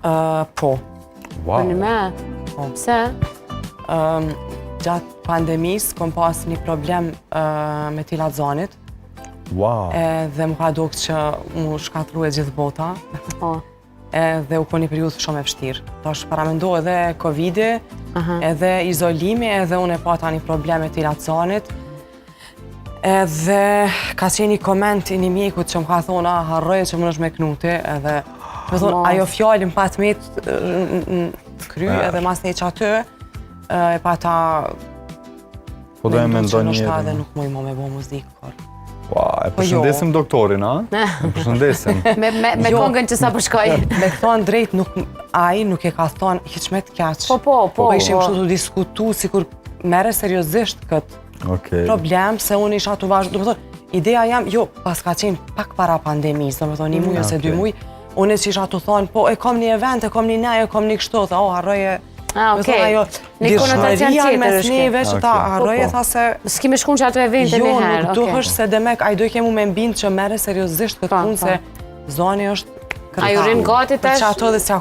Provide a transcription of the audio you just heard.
Po. Wow. Në me? Pse? Gjatë pandemisë kom pas një problem me tilat zanit. Wow. Dhe më ka dukt që mu shkatru e gjithë bota. Dhe u ko një periudhë shumë e vështirë. Tash paramendo edhe Covidi, edhe izolimi, edhe unë e pata një problem me tilat zanit. Edhe ka qenë një koment i një mjekut që më ka thonë, harroje që më nësh me knuti, edhe me thonë, ajo fjallin pa të metë në kry, edhe mas ne që aty, e pata Po do e me që ndonjë nështë edhe nuk muj mo me bo muzikë. Wow, e përshëndesim doktorin, a? E përshëndesim. Me kongën që sa përshkoj. Me thonë drejt, aji nuk e ka thonë hiq me të keqë. Po. Ishim kështu të diskutu, si kur mere seriosisht këtë problem, se unë isha të vazhdu. Do më thonë, ideja jam, jo, pas ka qenë pak para pandemisë, do më thonë, një muj ose 2 muj, unë që isha të thonë, po, e kom një event, e kom një nej, e kom një kështu, tha, harroje. Një konotacion tjetër është neve që ta harroje, tha se... S'ki me shkun që ato evente një herë. Jo, nuk duhesh se demek, a i dojke mu me mbind që mere seriosisht këtë punë, se zoni është kërtar. A ju rinë gati tash? Për që ato dhe s'ja